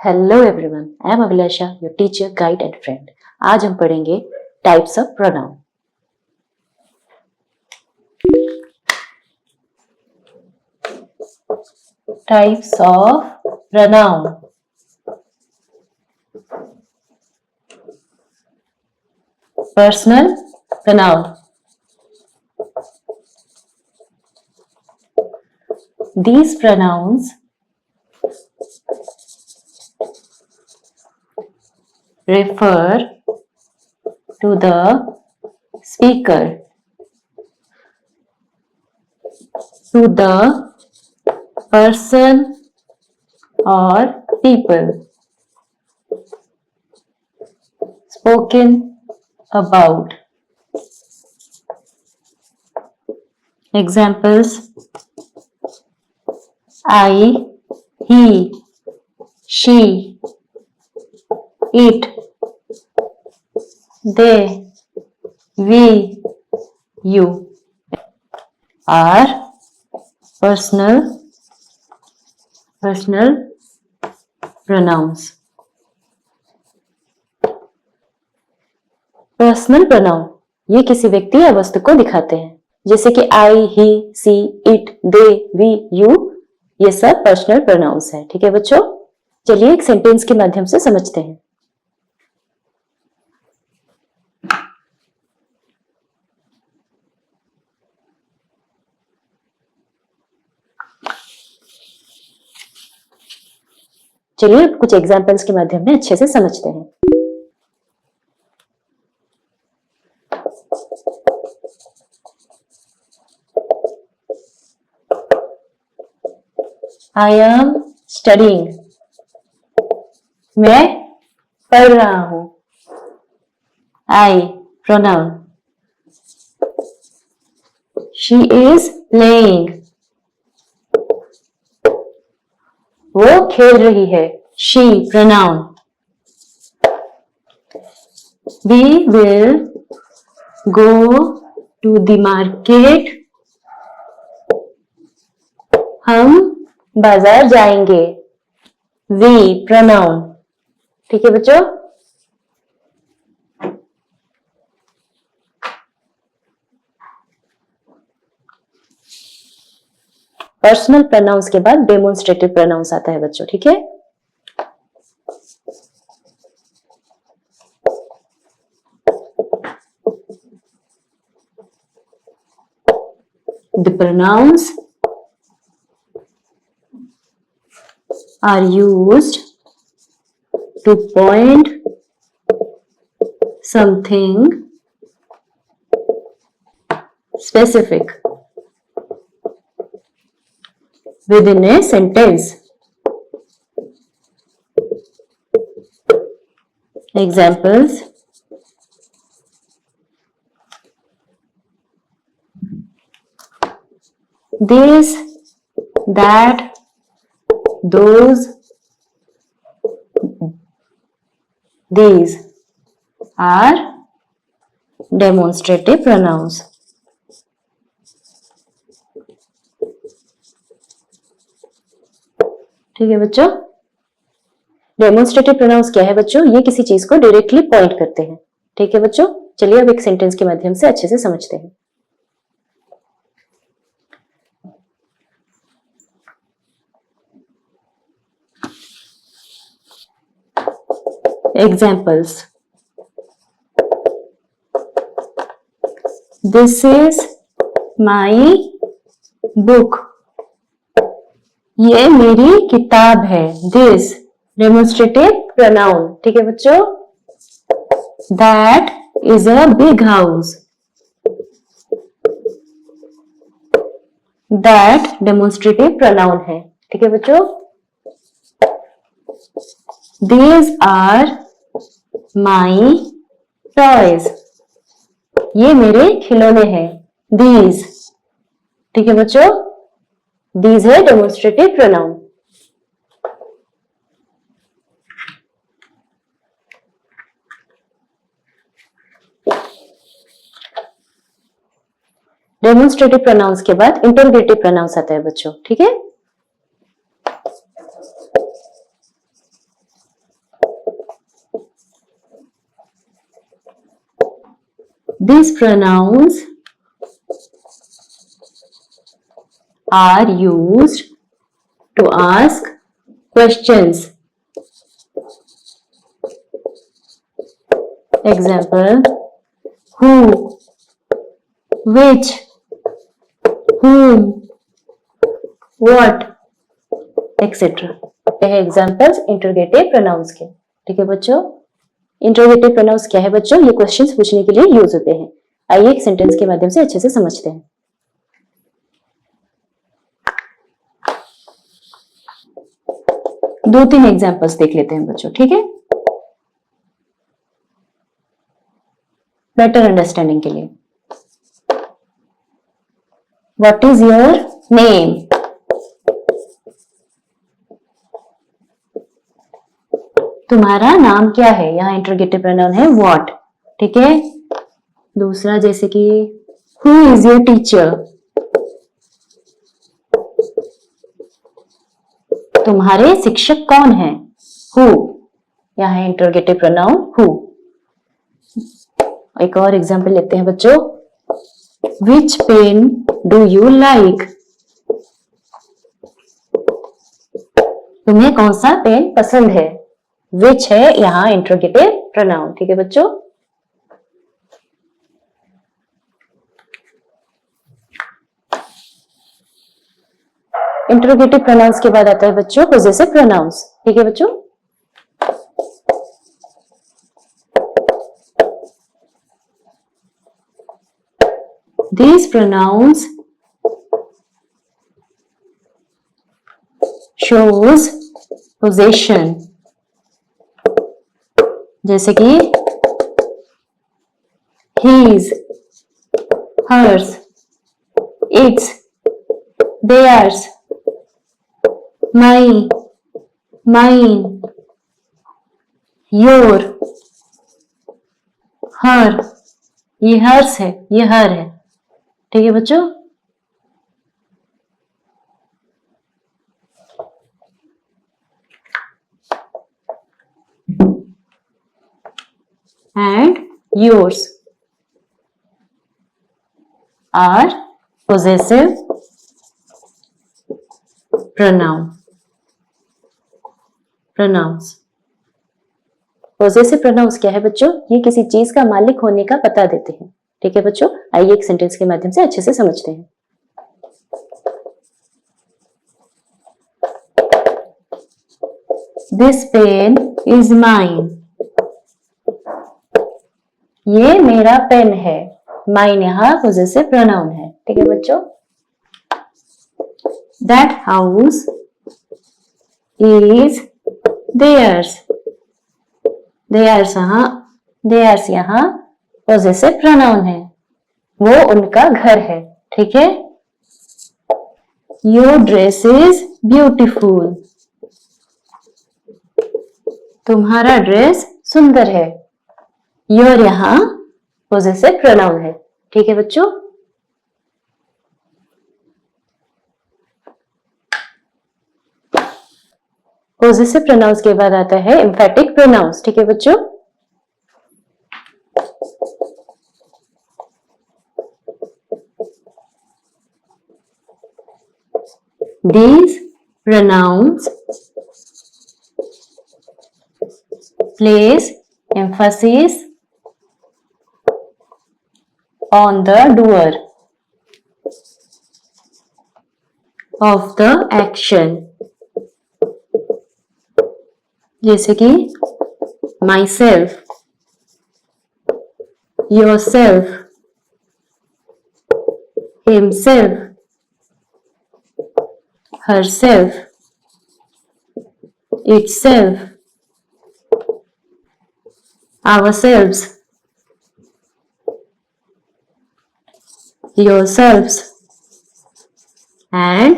Hello everyone, I am Abhilasha, your teacher, guide and friend. आज हम पढ़ेंगे types of pronoun. Types of pronoun. Personal pronoun. These pronouns refer to the speaker, to the person or people spoken about. Examples: I, he, she, it, they, we, you are personal pronouns. Personal pronoun ये किसी व्यक्ति या वस्तु को दिखाते हैं, जैसे कि आई, ही, सी, इट, दे, वी, यू, ये सब पर्सनल प्रोनाउंस हैं। ठीक है बच्चों, चलिए एक सेंटेंस के माध्यम से समझते हैं। चलिए कुछ एग्जाम्पल्स के माध्यम में अच्छे से समझते हैं। I am studying. मैं पढ़ रहा हूं। I pronoun. She is playing. वो खेल रही है। She pronoun. We will go to the market. हम बाजार जाएंगे। We pronoun. ठीक है बच्चों, पर्सनल प्रोनाउंस के बाद डेमोन्स्ट्रेटिव प्रोनाउंस आता है बच्चों। ठीक है, the pronouns are used to point something specific within a sentence. Examples: this, that, those, these are demonstrative pronouns. ठीक है बच्चों, डेमोन्स्ट्रेटिव प्रोनाउंस क्या है बच्चों? ये किसी चीज को डायरेक्टली पॉइंट करते हैं। ठीक है बच्चों, चलिए अब एक सेंटेंस के माध्यम से अच्छे से समझते हैं। Examples: This is my book. ये मेरी किताब है। This demonstrative pronoun. ठीक है बच्चों, That is a big house. That demonstrative pronoun है। ठीक है बच्चों, These are my toys. ये मेरे खिलौने हैं। These. ठीक है बच्चों, These है डेमोन्स्ट्रेटिव प्रोनाउन। डेमोन्स्ट्रेटिव प्रोनाउंस के बाद इंटरोगेटिव प्रोनाउंस आता है बच्चों। ठीक है, These pronouns are used to ask questions. Example, who, which, whom, what, etc. ये है एग्जाम्पल्स इंटरोगेटिव प्रोनाउंस के। ठीक है बच्चों, इंटरोगेटिव प्रोनाउंस क्या है बच्चों? ये क्वेश्चंस पूछने के लिए यूज होते हैं। आइए एक सेंटेंस के माध्यम से अच्छे से समझते हैं। दो तीन एग्जाम्पल्स देख लेते हैं बच्चों, ठीक है, बेटर अंडरस्टैंडिंग के लिए। What is your name? तुम्हारा नाम क्या है? यहाँ इंटरोगेटिव प्रोनाउन है व्हाट। ठीक है, दूसरा जैसे कि हु इज योर टीचर? तुम्हारे शिक्षक कौन है? हु, यहाँ है इंटरोगेटिव प्रोनाउन हु। एक और एग्जांपल लेते हैं बच्चों, विच पेन डू यू लाइक? तुम्हें कौन सा पेन पसंद है? विच है यहाँ इंटरोगेटिव प्रोनाउन। ठीक है बच्चों, इंटरोगेटिव प्रोनाउंस के बाद आता है बच्चों पोजेसिव प्रोनाउंस। ठीक है बच्चों, these pronouns shows possession, जैसे कि his, hers, its, theirs, my, mine, your, her, ये hers है, ये her है। ठीक है बच्चों, and yours are possessive pronouns। Possessive pronouns क्या है बच्चों? ये किसी चीज का मालिक होने का पता देते हैं। ठीक है बच्चों, आइए एक सेंटेंस के माध्यम से अच्छे से समझते हैं। This pen is mine. ये मेरा पेन है। माइन यहाँ पोजेसिव प्रोनाउन है। ठीक है बच्चों, that house is theirs. Theirs यहाँ पोजेसिव प्रोनाउन है, वो उनका घर है। ठीक है, योर ड्रेस इज ब्यूटीफुल। तुम्हारा ड्रेस सुंदर है। योर यहाँ पोजेसिव प्रोनाउन है। ठीक है बच्चों, पोजेसिव प्रोनाउंस के बाद आता है एम्फेटिक प्रोनाउंस। ठीक है बच्चों, these pronouns place emphasis on the doer of the action, जैसे कि myself, yourself, himself, herself, itself, ourselves, yourselves, and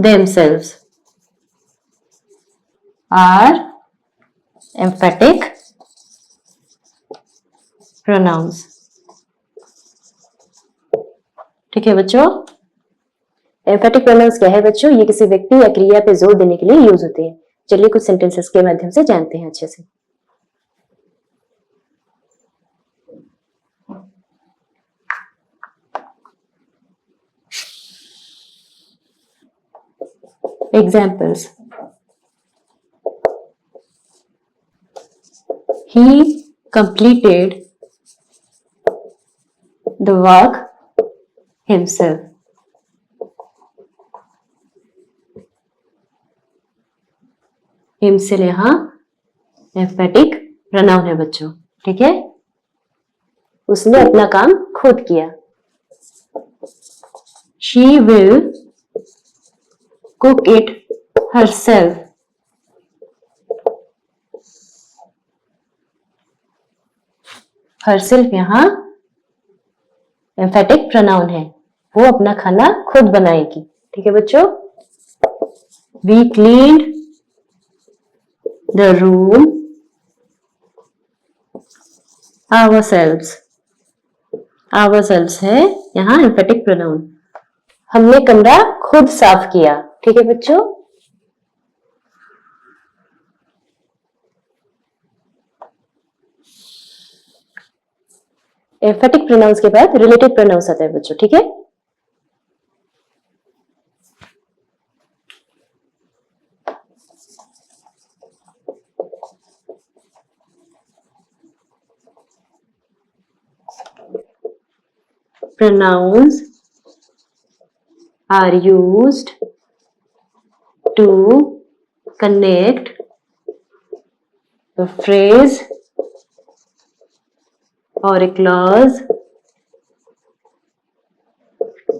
themselves are emphatic pronouns। ठीक है बच्चों, एम्फेटिक प्रोनाउंस क्या है बच्चों? ये किसी व्यक्ति या क्रिया पे जोर देने के लिए यूज होते हैं। चलिए कुछ सेंटेंसेस के माध्यम से जानते हैं अच्छे से। Examples: he completed the work himself. himself यहां एम्फेटिक प्रोनाउन है बच्चों, ठीक है। उसने अपना काम खुद किया। She will cook it herself. herself यहां एम्फेटिक प्रोनाउन है, वो अपना खाना खुद बनाएगी, ठीक है बच्चों। We cleaned the room ourselves. ourselves है यहां एम्फेटिक प्रोनाउन। हमने कमरा खुद साफ किया, ठीक है बच्चों। एम्फेटिक प्रोनाउंस के बाद रिलेटिव प्रोनाउंस आता है बच्चों, ठीक है। Pronouns are used to connect a phrase or a clause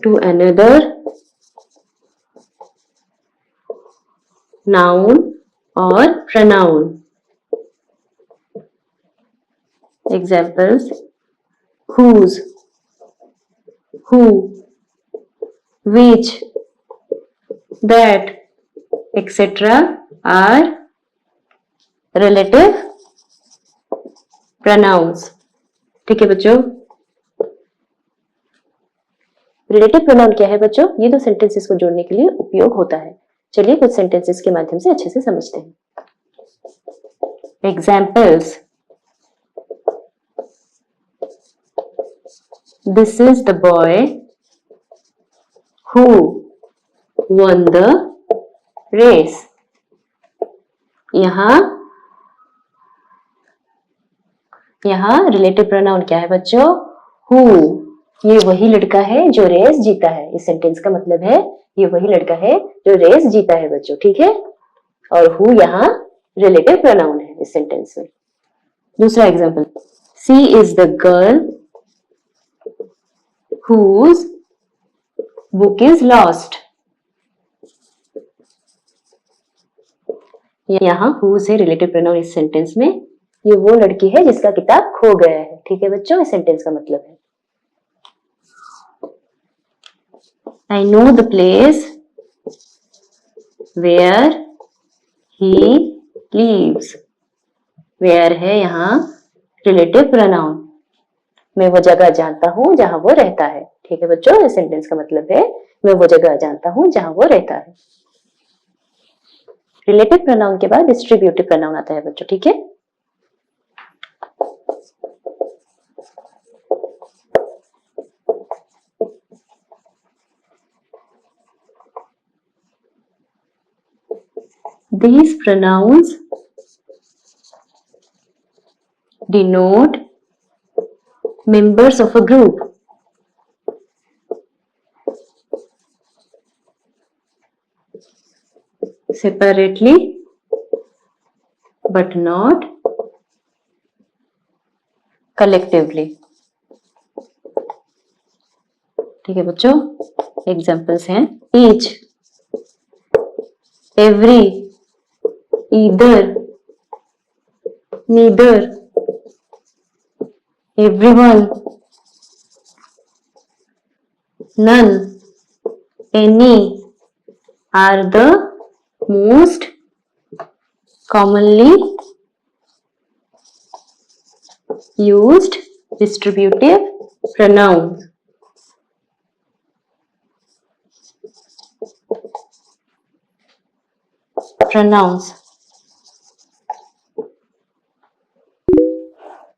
to another noun or pronoun. Examples: whose, who, which, that, etc. are relative pronouns, ठीक है बच्चों। रिलेटिव प्रोनाउन क्या है बच्चों? ये दो सेंटेंसेस को जोड़ने के लिए उपयोग होता है। चलिए कुछ सेंटेंसेस के माध्यम से अच्छे से समझते हैं। Examples: this is the boy who won the race. यहां रिलेटिव प्रोनाउन क्या है बच्चों? हु। ये वही लड़का है जो रेस जीता है। इस सेंटेंस का मतलब है ये वही लड़का है जो रेस जीता है बच्चों, ठीक है। और हु यहां रिलेटिव प्रोनाउन है इस सेंटेंस में। दूसरा example: she is the girl whose book is lost. यहां whose है रिलेटिव प्रोनाउन इस सेंटेंस में। ये वो लड़की है जिसका किताब खो गया है, ठीक है बच्चों। इस सेंटेंस का मतलब है I know the place where he lives. where है यहां रिलेटिव प्रोनाउन। मैं वो जगह जानता हूं जहां वो रहता है, ठीक है बच्चों। इस सेंटेंस का मतलब है मैं वो जगह जानता हूं जहां वो रहता है। रिलेटिव प्रोनाउन के बाद डिस्ट्रीब्यूटिव प्रोनाउन आता है बच्चों, ठीक है। These pronouns denote members of a group. Separately but not collectively. ठीक है बच्चों। एग्जाम्पल्स हैं each, every, either, neither, everyone, none, any are the most commonly used distributive pronouns.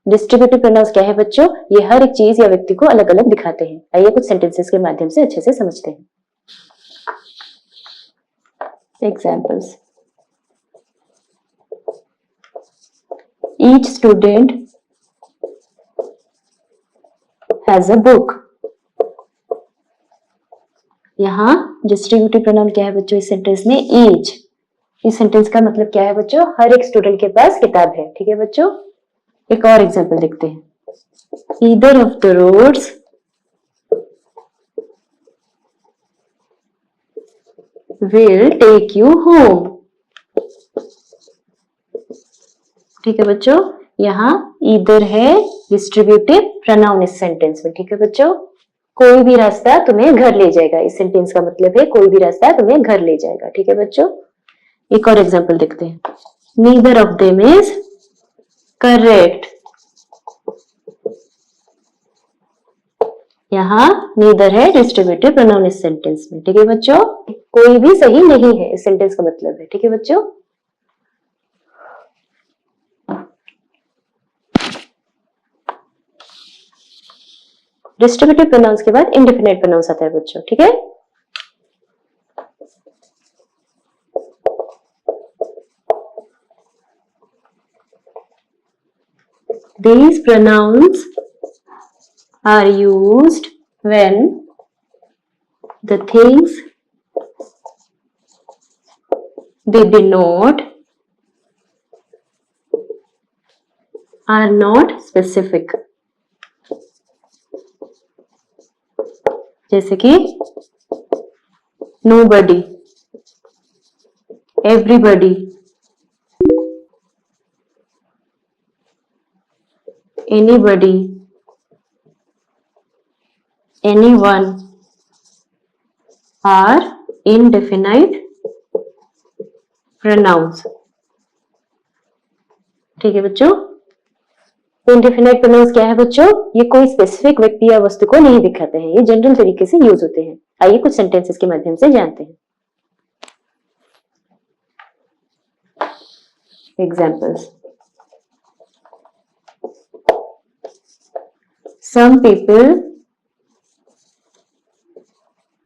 Distributive pronounce क्या है बच्चों? ये हर एक चीज या व्यक्ति को अलग अलग दिखाते हैं। आइए कुछ सेंटेंसेस के माध्यम से अच्छे से समझते हैं। Examples. Each student has a book. यहाँ डिस्ट्रीब्यूटिव प्रोनाउन क्या है बच्चों इस सेंटेंस में? ईच। इस सेंटेंस का मतलब क्या है बच्चों? हर एक स्टूडेंट के पास किताब है। ठीक है बच्चों, एक और एग्जांपल देखते हैं। Either of the roads will take you home. ठीक है बच्चों, यहाँ ईदर है डिस्ट्रीब्यूटिव प्रोनाउन इस सेंटेंस में। ठीक है बच्चों, कोई भी रास्ता तुम्हें घर ले जाएगा, इस सेंटेंस का मतलब है कोई भी रास्ता तुम्हें घर ले जाएगा। ठीक है बच्चों, एक और एग्जांपल देखते हैं। Neither of them is correct. यहाँ नीदर है डिस्ट्रीब्यूटिव प्रोनाउन इस सेंटेंस में। ठीक है बच्चों, कोई भी सही नहीं है इस सेंटेंस का मतलब है। ठीक है बच्चों, डिस्ट्रीब्यूटिव प्रोनाउंस के बाद इंडेफिनिट प्रोनाउंस आता है बच्चों। ठीक है, these pronouns are used when the things they denote are not specific. जैसे कि nobody, everybody, anybody, anyone are indefinite pronouns. ठीक है बच्चों, इंडेफिनाइट प्रोनाउंस क्या है बच्चों? ये कोई स्पेसिफिक व्यक्ति या वस्तु को नहीं दिखाते हैं, ये जनरल तरीके से यूज होते हैं। आइए कुछ सेंटेंसेस के माध्यम से जानते हैं। Examples. Some people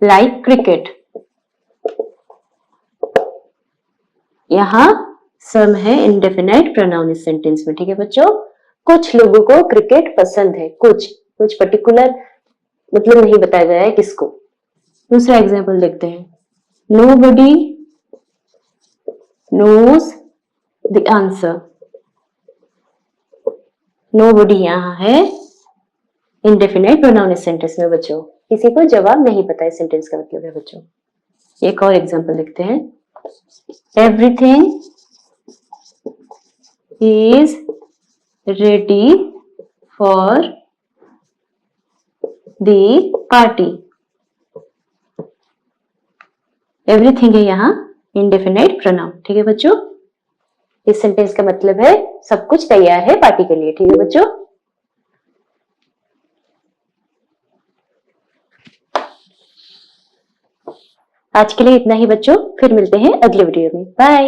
like cricket. यहाँ some है इंडेफिनाइट प्रोनाउन इस सेंटेंस में। ठीक है बच्चों, कुछ लोगों को क्रिकेट पसंद है, कुछ पर्टिकुलर मतलब नहीं बताया गया है किसको। दूसरा एग्जाम्पल देखते हैं। Nobody knows the answer. Nobody यहाँ है इंडेफिनाइट प्रोनाउन इस सेंटेंस में बच्चों, किसी को जवाब नहीं पता इस सेंटेंस का मतलब है बच्चों। एक और एग्जाम्पल देखते हैं। Everything is ready for the party. Everything है यहाँ इंडेफिनाइट प्रोनाउन। ठीक है बच्चों, इस सेंटेंस का मतलब है सब कुछ तैयार है पार्टी के लिए। ठीक है बच्चों, आज के लिए इतना ही बच्चों, फिर मिलते हैं अगले वीडियो में। बाय।